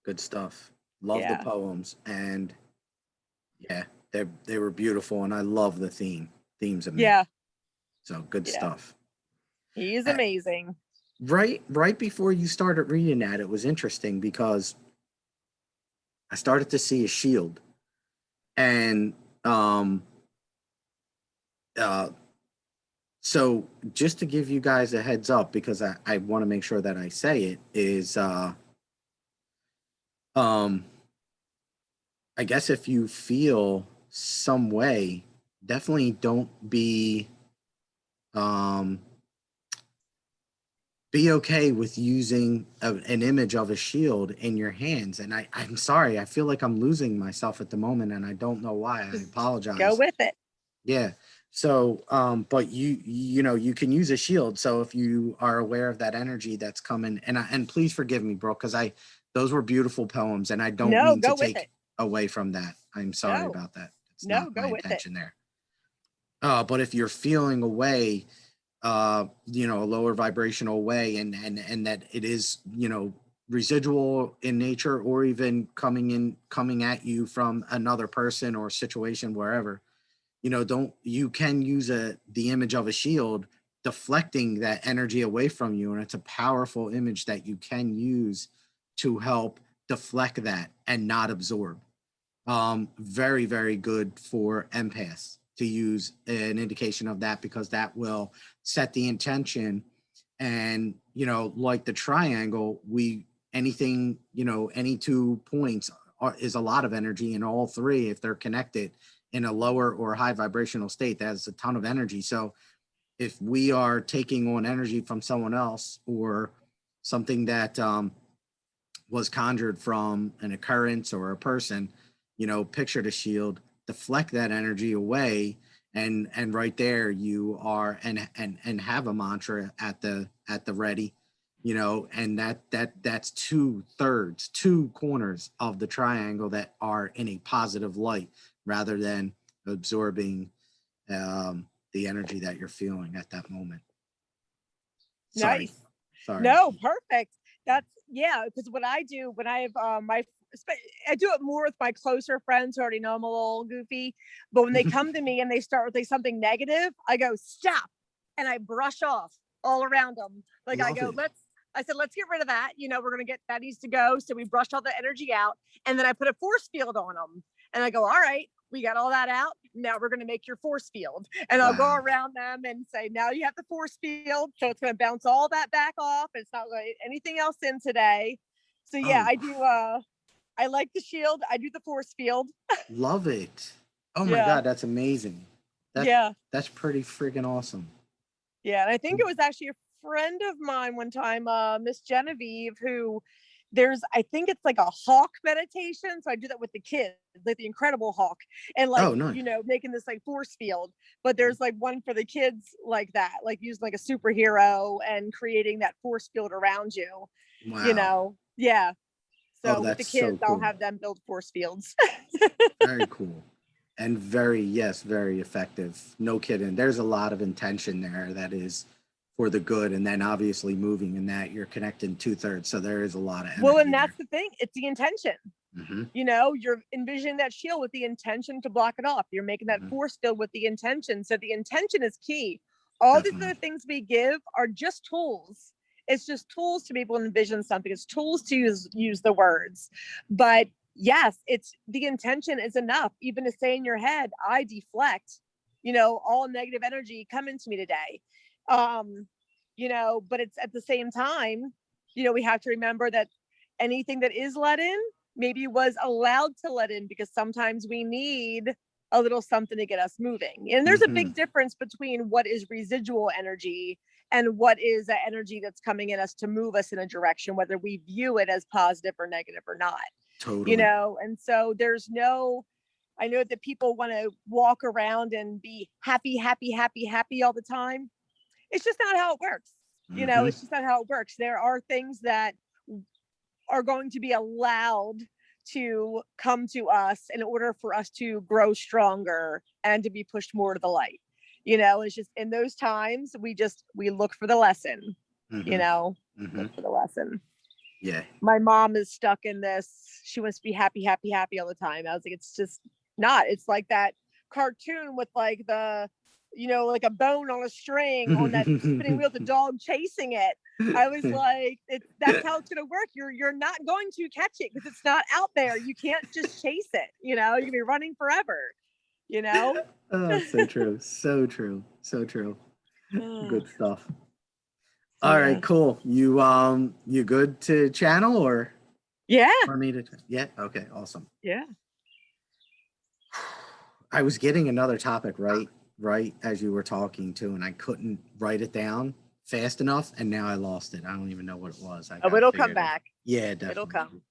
Good stuff. Love the Yeah. poems, and yeah, they were beautiful, and I love the themes of men. Yeah. So good Yeah. stuff. He is Uh, amazing. right before you started reading that, it was interesting because I started to see a shield, and um uh so just to give you guys a heads up, because I want to make sure that I say it, is um I guess if you feel some way, definitely don't um be okay with using an image of a shield in your hands. And I'm sorry, I feel like I'm losing myself at the moment, and I don't know why. I Just go apologize. with it. Yeah. So, but you can use a shield. So if you are aware of that energy that's coming, and please forgive me, bro, because those were beautiful poems, and I don't No, mean to go with take it. away from that. I'm sorry No, about that. It's no, not my go with it. intention there. But if you're feeling away, a lower vibrational way, and that it is, residual in nature, or even coming at you from another person or situation, wherever, don't you can use the image of a shield, deflecting that energy away from you, and it's a powerful image that you can use to help deflect that and not absorb. Very, very good for empaths to use an indication of that, because that will set the intention. And, like the triangle, anything, any 2 points is a lot of energy, and all three, if they're connected in a lower or high vibrational state, that's a ton of energy. So if we are taking on energy from someone else, or something that was conjured from an occurrence or a person, picture the shield, deflect that energy away, and right there you are, and have a mantra at the ready, and that's 2/3, 2 corners of the triangle that are in a positive light, rather than absorbing the energy that you're feeling at that moment. Sorry, Nice. sorry. No, perfect. That's, yeah, because what I do when I have I do it more with my closer friends who already know I'm a little goofy. But when they come to me and they start with like something negative, I go, stop. And I brush off all around them. Like, I Love go, it. I said, let's get rid of that. We're going to that needs to go. So we brush all the energy out. And then I put a force field on them. And I go, all right, we got all that out. Now we're going to make your force field. And I'll go Wow. around them and say, now you have the force field. So it's going to bounce all that back off. It's not going to anything else in today. So yeah, Oh, I do. I like the shield. I do the force field. love it. Oh my Yeah. God, that's amazing. That Yeah. that's pretty freaking awesome. Yeah. And I think it was actually a friend of mine one time, Miss Genevieve, who I think it's like a hawk meditation. So I do that with the kids, like the Incredible Hawk, and like, Oh, nice. making this like force field. But there's like one for the kids like that, like using like a superhero and creating that force field around you, Wow. Yeah. Oh, So with the that's so kids, I'll cool. have them build force fields. Very cool. And very, yes, very effective. No kidding. There's a lot of intention there that is for the good. And then obviously moving in that you're connecting 2/3. So there is a lot of Well, energy and that's there. the thing. It's the intention. Mm-hmm. You're envisioning that shield with the intention to block it off. You're making that Mm-hmm. force field with the intention. So the intention is key. All these Definitely. other things we give are just tools. It's just tools to be able to envision something. It's tools to use the words. But yes, it's the intention is enough. Even to say in your head, I deflect, all negative energy coming to me today. But it's at the same time, we have to remember that anything that is let in maybe was allowed to let in, because sometimes we need a little something to get us moving. And there's a Mm-hmm. big difference between what is residual energy and what is that energy that's coming in us to move us in a direction, whether we view it as positive or negative or not. Totally. And so I know that people want to walk around and be happy, happy, happy, happy all the time. It's just not how it works. Mm-hmm. It's just not how it works. There are things that are going to be allowed to come to us in order for us to grow stronger and to be pushed more to the light. It's just in those times we look for the lesson, Mm-hmm. Mm-hmm. look for the lesson. Yeah. My mom is stuck in this. She wants to be happy, happy, happy all the time. I was like, it's just not. It's like that cartoon with like like a bone on a string on that spinning wheel, the dog chasing it. I was like, that's how it's gonna work. You're not going to catch it because it's not out there. You can't just chase it. You're gonna be running forever. You know. Oh, that's so true. So true. So true. Good stuff. All right, Yeah. cool. You good to channel or Yeah. for me to? Yeah. Okay. Awesome. Yeah. I was getting another topic right as you were talking to, and I couldn't write it down fast enough, and now I lost it. I don't even know what it was. I Oh, gotta it'll figure come it out. back. Yeah, It'll definitely. come.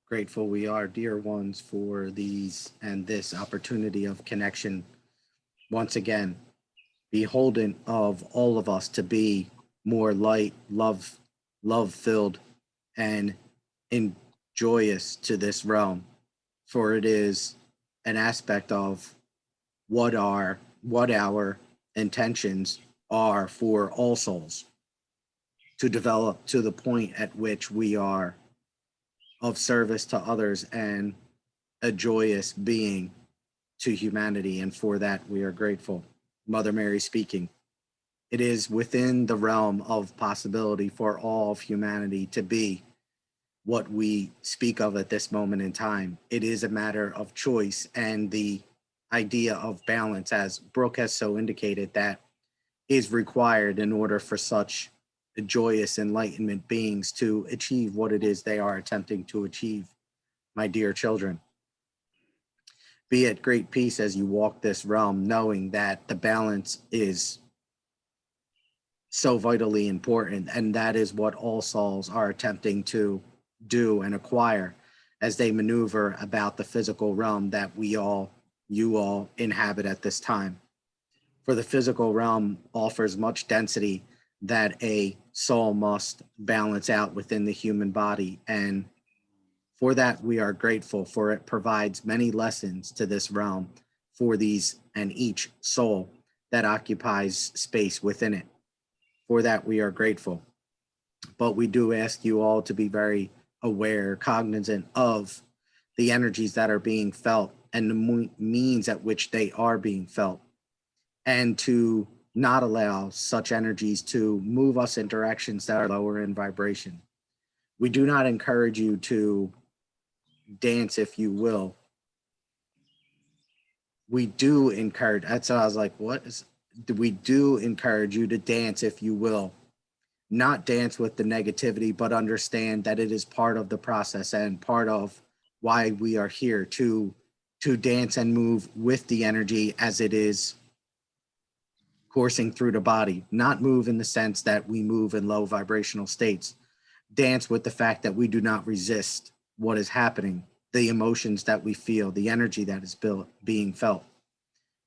Grateful we are, dear ones, for these and this opportunity of connection. Once again, beholden of all of us to be more light, love filled, and in joyous to this realm, for it is an aspect of what our intentions are for all souls to develop to the point at which we are of service to others and a joyous being to humanity, and for that we are grateful. Mother Mary speaking. It is within the realm of possibility for all of humanity to be what we speak of at this moment in time. It is a matter of choice and the idea of balance, as Brooke has so indicated, that is required in order for such joyous enlightenment beings to achieve what it is they are attempting to achieve, my dear children. Be at great peace as you walk this realm, knowing that the balance is so vitally important, and that is what all souls are attempting to do and acquire as they maneuver about the physical realm that you all inhabit at this time. For the physical realm offers much density that a soul must balance out within the human body, and for that we are grateful, for it provides many lessons to this realm for these and each soul that occupies space within it. For that we are grateful. But we do ask you all to be very aware, cognizant of the energies that are being felt and the means at which they are being felt, and to not allow such energies to move us in directions that are lower in vibration. We do not encourage you to dance, if you will. We do encourage, that's why I was like, what is, we do encourage you to dance, if you will, not dance with the negativity, but understand that it is part of the process and part of why we are here to dance and move with the energy as it is coursing through the body, not move in the sense that we move in low vibrational states. Dance with the fact that we do not resist what is happening, the emotions that we feel, the energy that is being felt.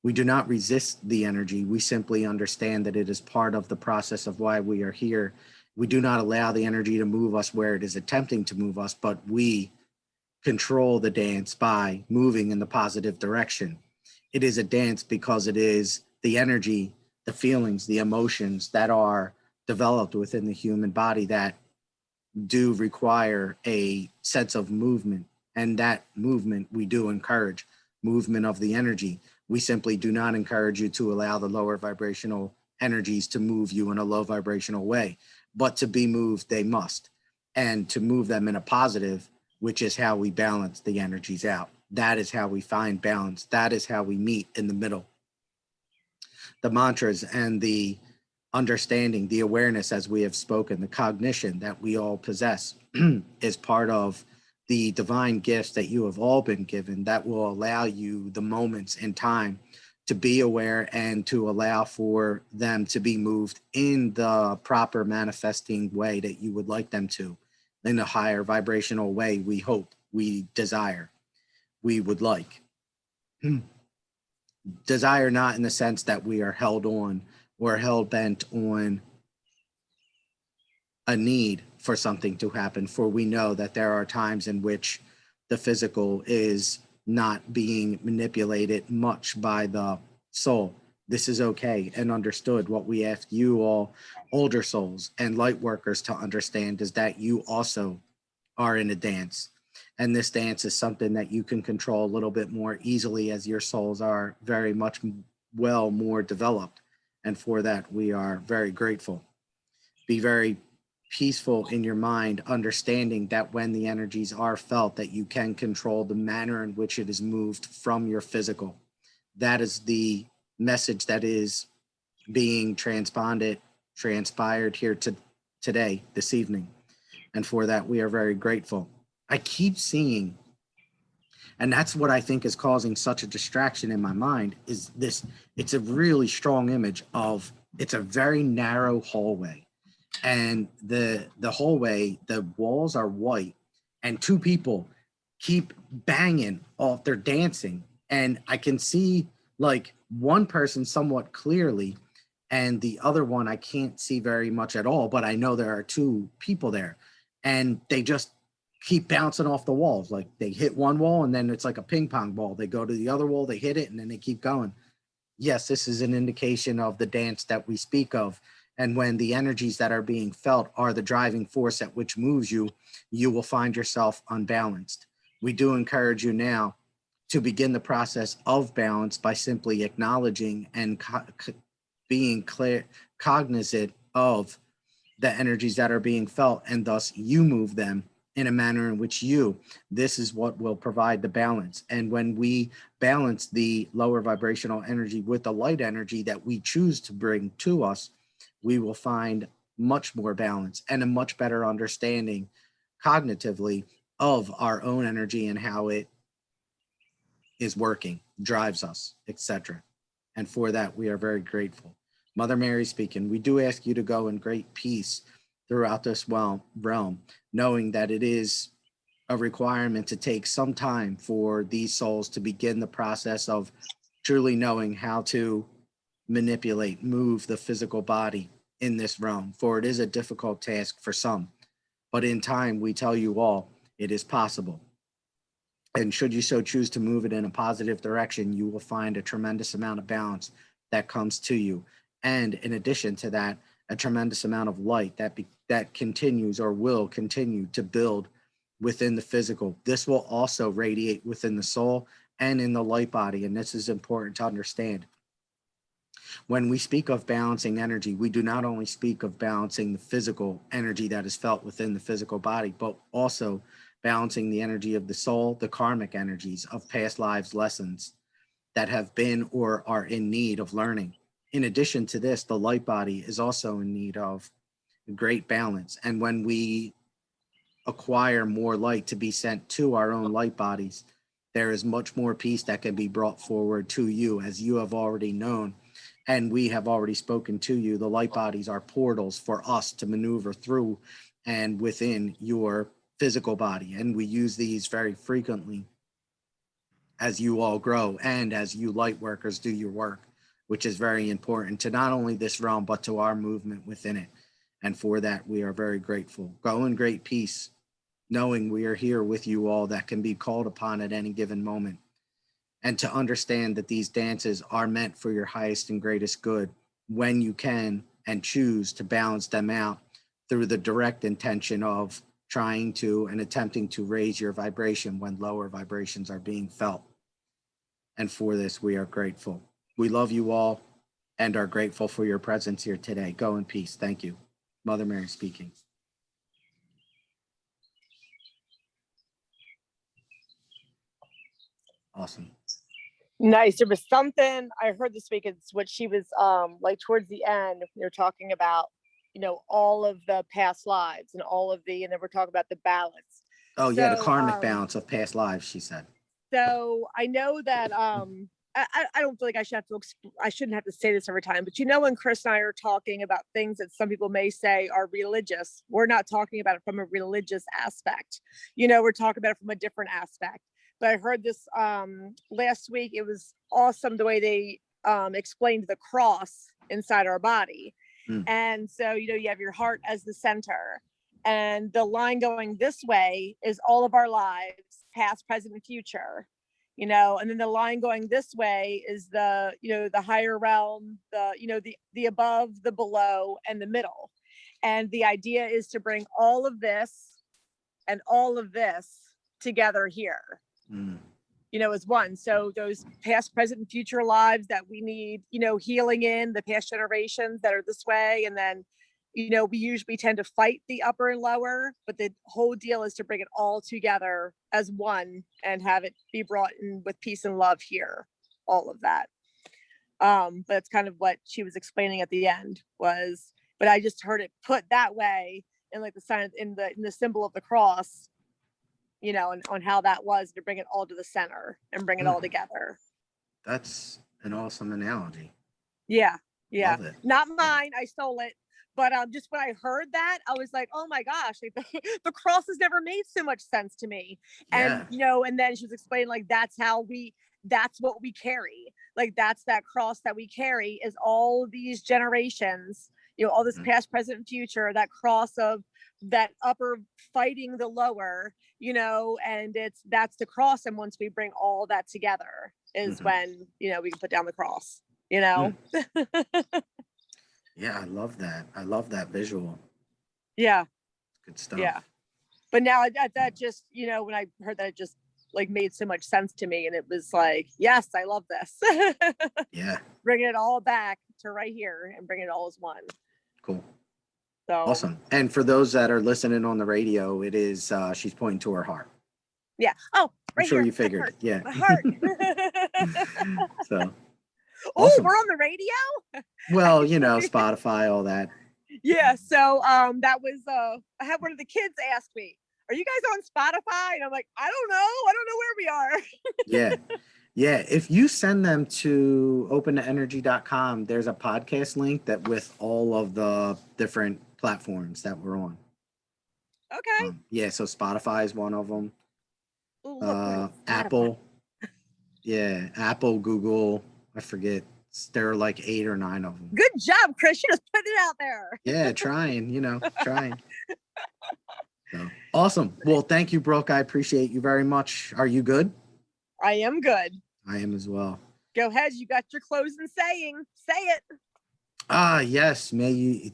We do not resist the energy. We simply understand that it is part of the process of why we are here. We do not allow the energy to move us where it is attempting to move us, but we control the dance by moving in the positive direction. It is a dance because it is the energy, the feelings, the emotions that are developed within the human body that do require a sense of movement. And that movement we do encourage, movement of the energy. We simply do not encourage you to allow the lower vibrational energies to move you in a low vibrational way, but to be moved, they must. And to move them in a positive, which is how we balance the energies out. That is how we find balance. That is how we meet in the middle. The mantras and the understanding, the awareness, as we have spoken, the cognition that we all possess is part of the divine gifts that you have all been given that will allow you the moments in time to be aware and to allow for them to be moved in the proper manifesting way that you would like them to, in a higher vibrational way we hope, we desire, we would like. Desire not in the sense that we are held on or hell bent on a need for something to happen, for we know that there are times in which the physical is not being manipulated much by the soul. This is okay and understood. What we ask you all, older souls and light workers, to understand is that you also are in a dance. And this dance is something that you can control a little bit more easily as your souls are very much more developed. And for that, we are very grateful. Be very peaceful in your mind, understanding that when the energies are felt, that you can control the manner in which it is moved from your physical. That is the message that is being transpired here today, this evening. And for that, we are very grateful. I keep seeing, and that's what I think is causing such a distraction in my mind, is this, it's a really strong image of, it's a very narrow hallway. And the hallway, the walls are white, and two people keep banging off, they're dancing. And I can see like one person somewhat clearly, and the other one I can't see very much at all, but I know there are two people there, and they just keep bouncing off the walls. Like they hit one wall and then it's like a ping pong ball. They go to the other wall, they hit it, and then they keep going. Yes, this is an indication of the dance that we speak of. And when the energies that are being felt are the driving force at which moves you, you will find yourself unbalanced. We do encourage you now to begin the process of balance by simply acknowledging and being clear, cognizant of the energies that are being felt, and thus you move them in a manner in which this is what will provide the balance. And when we balance the lower vibrational energy with the light energy that we choose to bring to us, we will find much more balance and a much better understanding cognitively of our own energy and how it is working, drives us, etc. And for that, we are very grateful. Mother Mary speaking, we do ask you to go in great peace throughout this realm, knowing that it is a requirement to take some time for these souls to begin the process of truly knowing how to manipulate, move the physical body in this realm, for it is a difficult task for some. But in time, we tell you all, it is possible. And should you so choose to move it in a positive direction, you will find a tremendous amount of balance that comes to you. And in addition to that, a tremendous amount of light that continues or will continue to build within the physical. This will also radiate within the soul and in the light body. And this is important to understand. When we speak of balancing energy, we do not only speak of balancing the physical energy that is felt within the physical body, but also balancing the energy of the soul, the karmic energies of past lives lessons that have been or are in need of learning. In addition to this, the light body is also in need of great balance. And when we acquire more light to be sent to our own light bodies, there is much more peace that can be brought forward to you, as you have already known. And we have already spoken to you. The light bodies are portals for us to maneuver through and within your physical body. And we use these very frequently as you all grow and as you light workers do your work, which is very important to not only this realm, but to our movement within it. And for that, we are very grateful. Go in great peace, knowing we are here with you all that can be called upon at any given moment. And to understand that these dances are meant for your highest and greatest good when you can and choose to balance them out through the direct intention of trying to and attempting to raise your vibration when lower vibrations are being felt. And for this, we are grateful. We love you all and are grateful for your presence here today. Go in peace. Thank you. Mother Mary speaking. Awesome. Nice. There was something I heard this week. It's what she was like towards the end. They're talking about, all of the past lives and and then we're talking about the balance. Oh, yeah, the karmic balance of past lives, she said. So I know that I don't feel like I shouldn't have to say this every time, but when Chris and I are talking about things that some people may say are religious, we're not talking about it from a religious aspect. We're talking about it from a different aspect. But I heard this last week. It was awesome the way they explained the cross inside our body. And so, you have your heart as the center, and the line going this way is all of our lives, past, present, and future, and then the line going this way is the, the higher realm, the above, the below, and the middle. And the idea is to bring all of this and all of this together here. As one. So those past, present, and future lives that we need, healing in the past generations that are this way. And then, we usually tend to fight the upper and lower, but the whole deal is to bring it all together as one and have it be brought in with peace and love here, all of that. But it's kind of what she was explaining at the end was, but I just heard it put that way in like the sign in the symbol of the cross, and on how that was to bring it all to the center and bring it all together. That's an awesome analogy. Yeah. Not mine. I stole it. But just when I heard that, I was like, oh my gosh, like the cross has never made so much sense to me. And, and then she was explaining like, that's what we carry. Like, that's that cross that we carry is all these generations, all this past, present, and future, that cross of that upper fighting the lower, and that's the cross. And once we bring all that together is when, we can put down the cross, Yeah, I love that. I love that visual. Yeah. Good stuff. Yeah. But now that just, when I heard that, it just like made so much sense to me. And it was like, yes, I love this. Yeah. Bringing it all back to right here and bring it all as one. Cool. So awesome. And for those that are listening on the radio, it is, she's pointing to her heart. Yeah. Oh, right I'm sure here. you figured it. Yeah. My heart. So. Oh, awesome. We're on the radio? Well, Spotify, all that. Yeah. So that was I had one of the kids ask me, are you guys on Spotify? And I'm like, I don't know where we are. Yeah. Yeah. If you send them to opentoenergy.com, there's a podcast link that with all of the different platforms that we're on. Okay. Yeah. So Spotify is one of them. Ooh, look, Apple. Yeah. Apple, Google. I forget. There are like 8 or 9 of them. Good job, Chris. You just put it out there. Yeah, trying, trying. So, awesome. Well, thank you, Brooke. I appreciate you very much. Are you good? I am good. I am as well. Go ahead. You got your closing saying. Say it. Yes.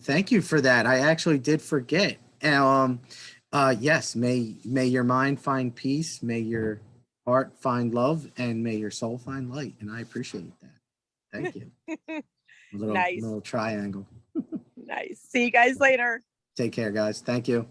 Thank you for that. I actually did forget. Yes, may your mind find peace. May your heart find love, and may your soul find light. And I appreciate that. Thank you. A little Nice. little triangle. Nice. See you guys later. Take care, guys. Thank you.